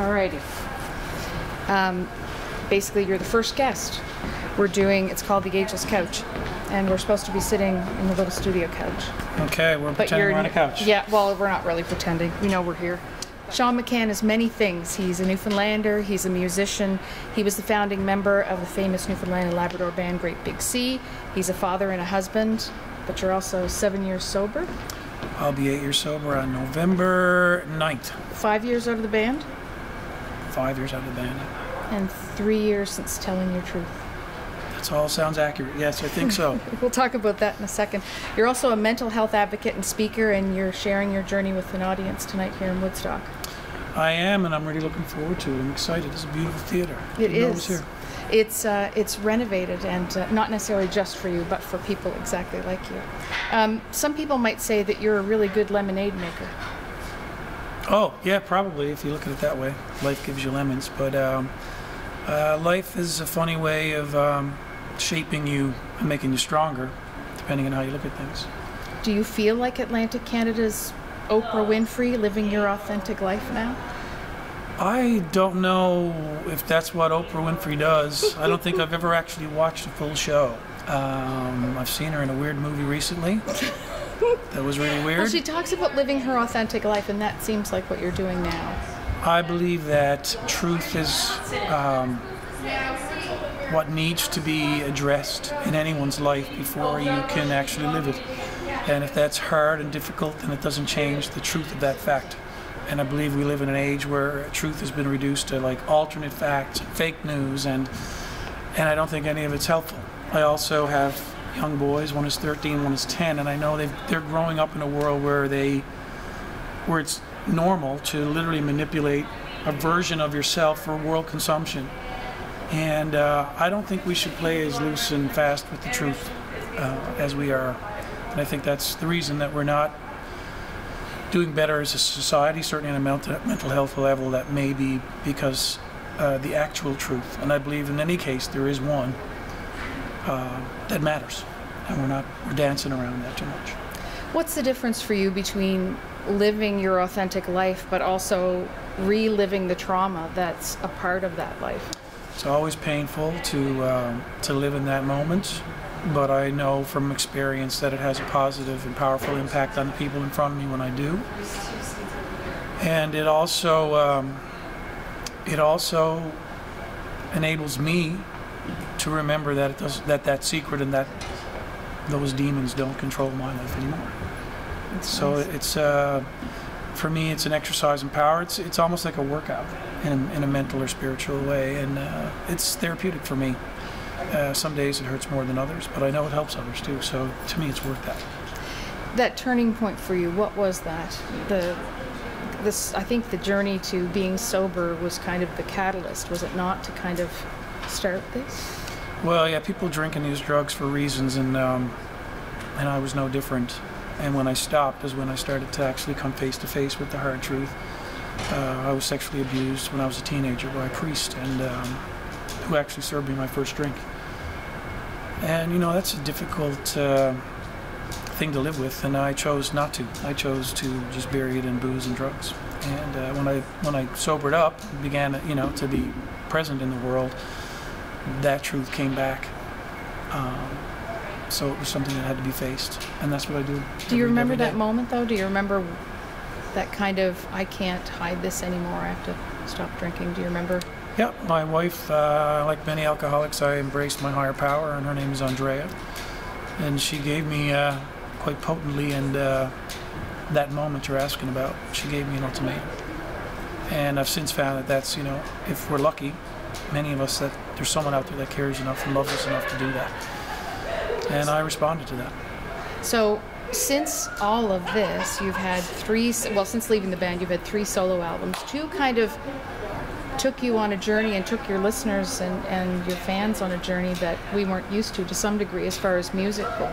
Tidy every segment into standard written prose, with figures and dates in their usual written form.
Alrighty. Basically, you're the first guest. It's called the Ageless Couch, and we're supposed to be sitting in the little studio couch. Okay, we're pretending we're on a couch. Yeah, well, we're not really pretending. We know we're here. Séan McCann is many things. He's a Newfoundlander, he's a musician, he was the founding member of the famous Newfoundland and Labrador band Great Big Sea. He's a father and a husband, but you're also 7 years sober. I'll be 8 years sober on November 9th. 5 years out of the band? 5 years out of the band. And 3 years since telling your truth. That all sounds accurate. Yes, I think so. We'll talk about that in a second. You're also a mental health advocate and speaker, and you're sharing your journey with an audience tonight here in Woodstock. I am, and I'm really looking forward to it. I'm excited. It's a beautiful theater. It is. Here. It's renovated, and not necessarily just for you, but for people exactly like you. Some people might say that you're a really good lemonade maker. Oh, yeah, probably, if you look at it that way. Life gives you lemons, but life is a funny way of shaping you and making you stronger, depending on how you look at things. Do you feel like Atlantic Canada's Oprah Winfrey, living your authentic life now? I don't know if that's what Oprah Winfrey does. I don't think I've ever actually watched a full show. I've seen her in a weird movie recently. That was really weird. Well, she talks about living her authentic life, and that seems like what you're doing now. I believe that truth is what needs to be addressed in anyone's life before you can actually live it. And if that's hard and difficult, then it doesn't change the truth of that fact. And I believe we live in an age where truth has been reduced to like alternate facts, fake news, and I don't think any of it's helpful. I also have young boys, one is 13, one is 10, and I know they're growing up in a world where it's normal to literally manipulate a version of yourself for world consumption. And I don't think we should play as loose and fast with the truth as we are. And I think that's the reason that we're not doing better as a society, certainly on a mental health level. That may be because the actual truth, and I believe in any case there is one that matters, and we're dancing around that too much. What's the difference for you between living your authentic life but also reliving the trauma that's a part of that life? It's always painful to live in that moment, but I know from experience that it has a positive and powerful impact on the people in front of me when I do. And it also enables me to remember that that secret and that those demons don't control my life anymore. So nice. It's for me, it's an exercise in power. It's almost like a workout in a mental or spiritual way, and it's therapeutic for me. Some days it hurts more than others, but I know it helps others too. So to me, it's worth that. That turning point for you, what was that? I think the journey to being sober was kind of the catalyst, was it not, to kind of start this? Well, yeah, people drink and use drugs for reasons, and I was no different. And when I stopped is when I started to actually come face to face with the hard truth. I was sexually abused when I was a teenager by a priest, and who actually served me my first drink. And you know, that's a difficult thing to live with, and I chose not to. I chose to just bury it in booze and drugs. And when I sobered up, began to be present in the world, that truth came back. So it was something that had to be faced, and that's what I do. Do you remember that moment, though? Do you remember that kind of, I can't hide this anymore, I have to stop drinking? Do you remember? Yeah, my wife, like many alcoholics, I embraced my higher power, and her name is Andrea. And she gave me, quite potently, and that moment you're asking about, she gave me an ultimatum. And I've since found that that's, if we're lucky, many of us, that there's someone out there that cares enough and loves us enough to do that. And I responded to that. So, since all of this, you've had since leaving the band, you've had 3 solo albums. 2 kind of took you on a journey and took your listeners and your fans on a journey that we weren't used to some degree, as far as musical,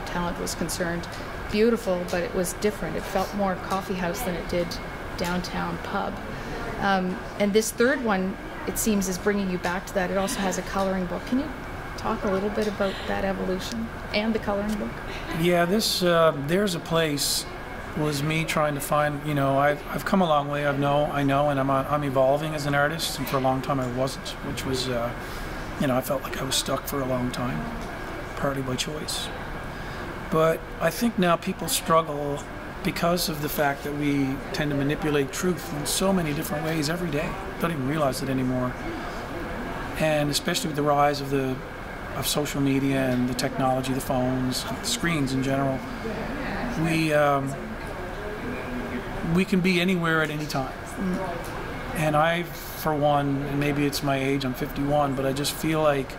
talent was concerned. Beautiful, but it was different. It felt more coffee house than it did downtown pub. And this 3rd one, it seems, is bringing you back to that. It also has a coloring book. Can you talk a little bit about that evolution and the coloring book? Yeah, there's a place was me trying to find, I've come a long way, I know, and I'm evolving as an artist, and for a long time I wasn't, which was, I felt like I was stuck for a long time, partly by choice. But I think now people struggle because of the fact that we tend to manipulate truth in so many different ways every day. Don't even realize it anymore. And especially with the rise of social media and the technology, the phones, the screens in general, we can be anywhere at any time. And I, for one, and maybe it's my age, I'm 51, but I just feel like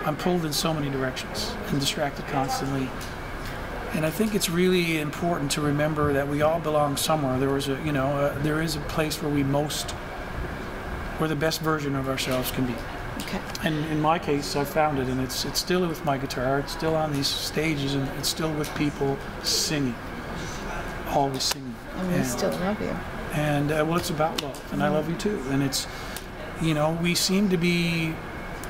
I'm pulled in so many directions and distracted constantly. And I think it's really important to remember that we all belong somewhere. There is a place where where the best version of ourselves can be. Okay. And in my case, I found it, and it's still with my guitar. It's still on these stages, and it's still with people singing, always singing. And we still love you. And well, it's about love, and I love you too. And it's, we seem to be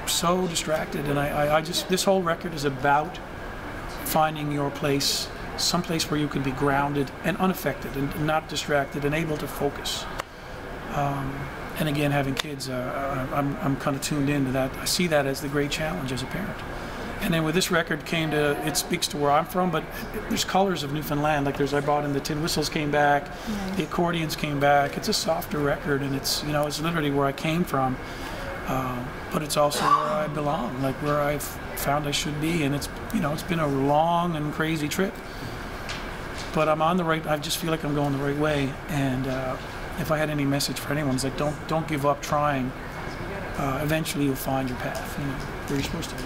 so distracted, and I just, this whole record is about finding your place, someplace where you can be grounded and unaffected and not distracted and able to focus. And again, having kids, I'm kind of tuned into that. I see that as the great challenge as a parent. And then with this record it speaks to where I'm from, but there's colors of Newfoundland. Like I brought in the tin whistles came back, the accordions came back. It's a softer record, and it's literally where I came from. But it's also where I belong, like where I've found I should be. And it's been a long and crazy trip. But I'm on the right. I just feel like I'm going the right way. And if I had any message for anyone, it's like don't give up trying. Eventually you'll find your path, where you're supposed to be.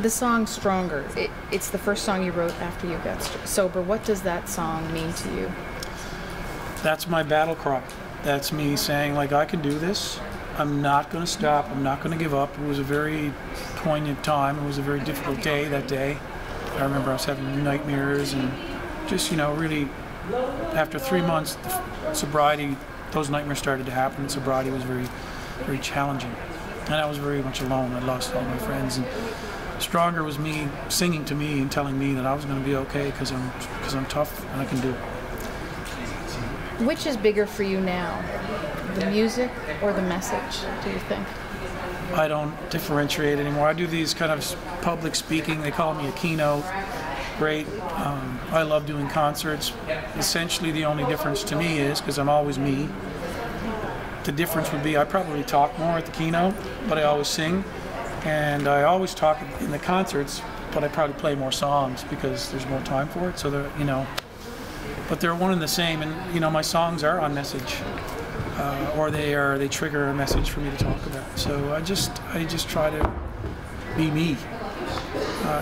The song Stronger, it's the first song you wrote after you got sober. What does that song mean to you? That's my battle cry. That's me saying, like, I can do this. I'm not going to stop. I'm not going to give up. It was a very poignant time. It was a very difficult day that day. I remember I was having nightmares, and just, really, after 3 months, sobriety, those nightmares started to happen. And sobriety was very, very challenging. And I was very much alone. I lost all my friends. And Stronger was me singing to me and telling me that I was going to be okay because I'm tough and I can do it. Which is bigger for you now, the music or the message, do you think? I don't differentiate anymore. I do these kind of public speaking. They call me a keynote. Great. I love doing concerts. Essentially, the only difference to me is, because I'm always me, the difference would be I probably talk more at the keynote, but I always sing. And I always talk in the concerts, but I probably play more songs because there's more time for it. So but they're one and the same. And my songs are on message, or they trigger a message for me to talk about. So I just try to be me,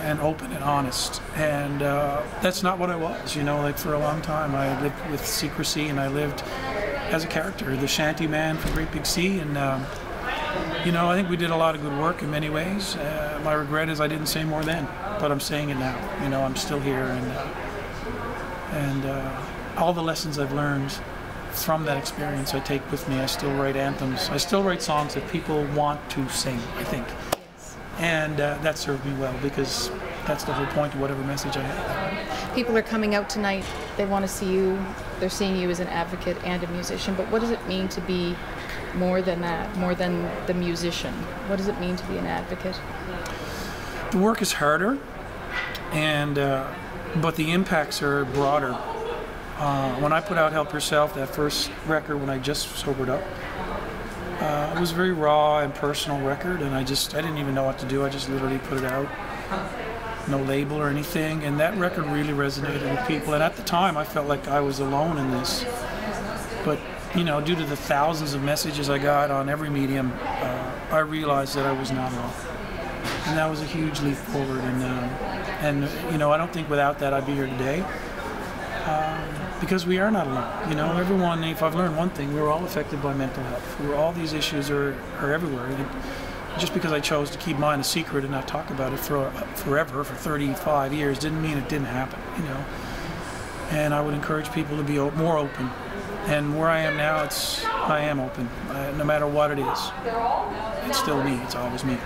and open and honest. And that's not what I was. Like for a long time I lived with secrecy, and I lived as a character, the shanty man from Great Big Sea. And I think we did a lot of good work in many ways. My regret is I didn't say more then, but I'm saying it now. I'm still here, and all the lessons I've learned from that experience I take with me. I still write anthems. I still write songs that people want to sing, I think. And that served me well, because that's the whole point of whatever message I have. People are coming out tonight. They want to see you. They're seeing you as an advocate and a musician. But what does it mean to be more than that, more than the musician? What does it mean to be an advocate? The work is harder, but the impacts are broader. When I put out Help Yourself, that first record when I just sobered up, it was a very raw and personal record, and I didn't even know what to do. I just literally put it out. No label or anything, and that record really resonated with people. And at the time I felt like I was alone in this, but due to the thousands of messages I got on every medium, I realized that I was not alone, and that was a huge leap forward. And I don't think without that I'd be here today, because we are not alone. Everyone, if I've learned one thing, we're all affected by mental health. All these issues are everywhere. Just because I chose to keep mine a secret and not talk about it forever, for 35 years, didn't mean it didn't happen, And I would encourage people to be more open. And where I am now, I am open, no matter what it is. It's still me. It's always me.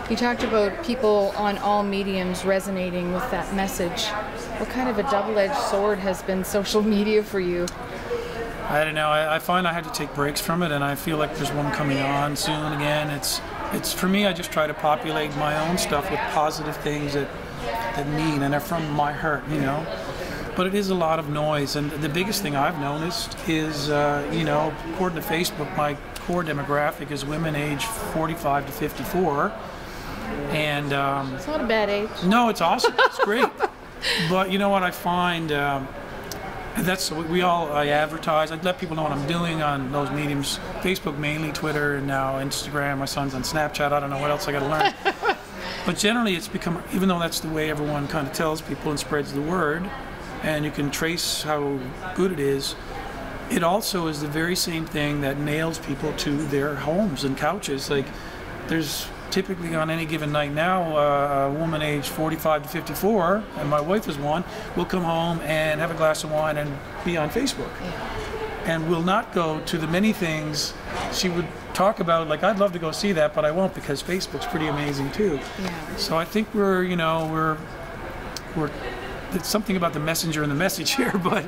You talked about people on all mediums resonating with that message. What kind of a double-edged sword has been social media for you? I don't know. I find I had to take breaks from it, and I feel like there's one coming on soon again. It's for me, I just try to populate my own stuff with positive things that mean and are from my heart, you know. But it is a lot of noise, and the biggest thing I've noticed is, you know, according to Facebook, my core demographic is women aged 45 to 54, and it's not a bad age. No, it's awesome. It's great. But you know what I find? That's I advertise. I let people know what I'm doing on those mediums. Facebook mainly, Twitter, and now Instagram. My son's on Snapchat. I don't know what else I got to learn. But generally, it's become, even though that's the way everyone kind of tells people and spreads the word, and you can trace how good it is, it also is the very same thing that nails people to their homes and couches. Like, there's typically on any given night now, a woman aged 45 to 54, and my wife is one, will come home and have a glass of wine and be on Facebook. And will not go to the many things she would talk about. Like, I'd love to go see that, but I won't, because Facebook's pretty amazing too. Yeah. So I think we're it's something about the messenger and the message here, but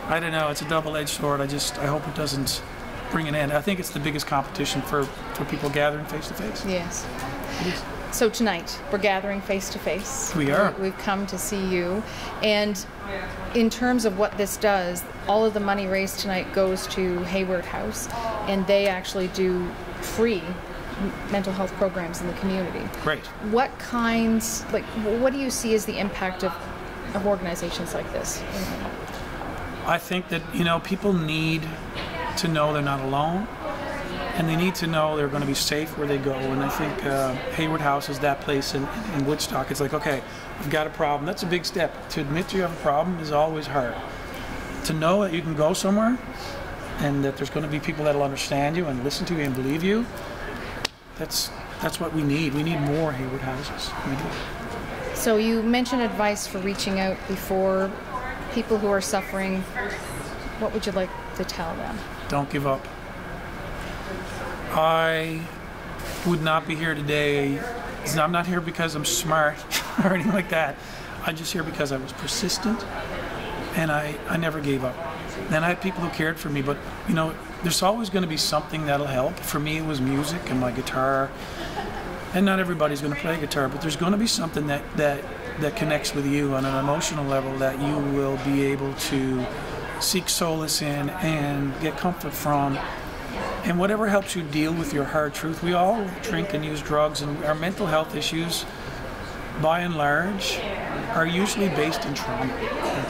I don't know, it's a double-edged sword. I hope it doesn't bring an end. I think it's the biggest competition for people gathering face to face. Yes. So tonight we're gathering face to face. We are. We've come to see you, and in terms of what this does, all of the money raised tonight goes to Hayward House, and they actually do free mental health programs in the community. Great. What do you see as the impact of organizations like this? I think that, you know, people need to know they're not alone, and they need to know they're going to be safe where they go. And I think Hayward House is that place in Woodstock. It's like, okay, I've got a problem. That's a big step. To admit you have a problem is always hard. To know that you can go somewhere and that there's going to be people that'll understand you and listen to you and believe you, that's what we need. We need more Hayward Houses. We do. So you mentioned advice for reaching out before people who are suffering. What would you like to tell them? Don't give up. I would not be here today. I'm not here because I'm smart or anything like that. I'm just here because I was persistent, and I never gave up. And I had people who cared for me, but you know, there's always going to be something that'll help. For me, it was music and my guitar. And not everybody's going to play guitar, but there's going to be something that connects with you on an emotional level that you will be able to seek solace in and get comfort from. And whatever helps you deal with your hard truth. We all drink and use drugs, and our mental health issues, by and large, are usually based in trauma,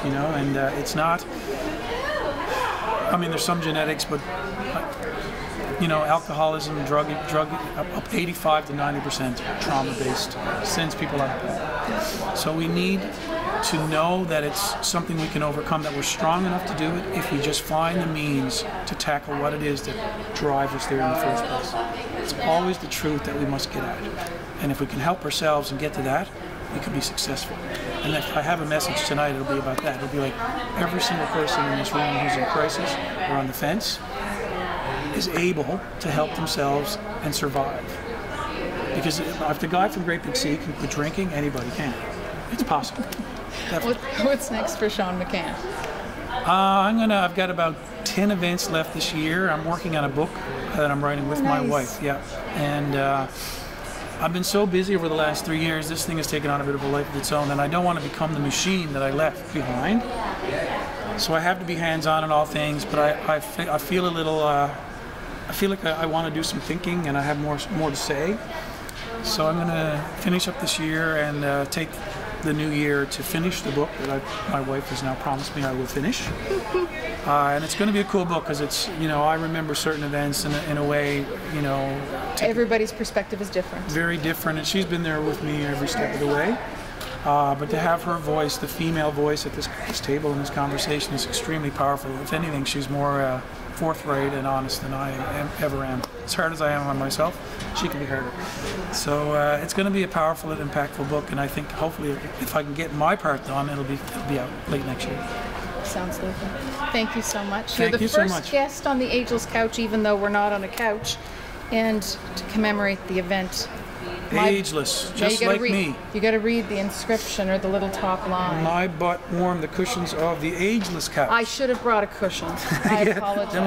you know, and it's not, I mean, there's some genetics, but you know, alcoholism, drug up 85 to 90% trauma-based sends people out of bed. So we need to know that it's something we can overcome, that we're strong enough to do it if we just find the means to tackle what it is that drives us there in the first place. It's always the truth that we must get at. And if we can help ourselves and get to that, we can be successful. And if I have a message tonight, it'll be about that. It'll be like every single person in this room who's in crisis or on the fence is able to help themselves and survive. Because if the guy from Great Big Sea can quit drinking, anybody can. It's possible. What's next for Séan McCann? I've got about 10 events left this year. I'm working on a book that I'm writing with my wife. Yeah, and I've been so busy over the last 3 years. This thing has taken on a bit of a life of its own, and I don't want to become the machine that I left behind. So I have to be hands-on in all things. But I feel a little. I feel like I want to do some thinking, and I have more to say. So I'm going to finish up this year and take the new year to finish the book that my wife has now promised me I will finish. And it's going to be a cool book because it's, you know, I remember certain events in a way, you know. Everybody's perspective is different. Very different, and she's been there with me every step of the way. But to have her voice, the female voice at this table in this conversation, is extremely powerful. If anything, she's more forthright and honest than I ever am. As hard as I am on myself, she can be harder. So it's going to be a powerful and impactful book, and I think hopefully if I can get my part done, it'll be out late next year. Sounds lovely. Thank you so much. You're the first guest on the Ageless Couch, even though we're not on a couch. And to commemorate the event, Ageless, just like me. You got to read the inscription or the little top line. My butt warmed the cushions of the Ageless Couch. I should have brought a cushion. I apologize. Then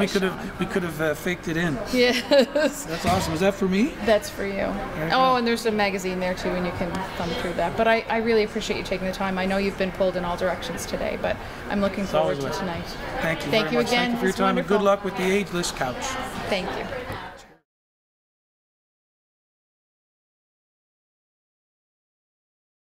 we could have faked it in. Yes. That's awesome. Is that for me? That's for you. Oh, and there's a magazine there too, and you can thumb through that. But I really appreciate you taking the time. I know you've been pulled in all directions today, but I'm looking forward to tonight. Thank you. Thank you again. Thank you for your time, and good luck with the Ageless Couch. Thank you.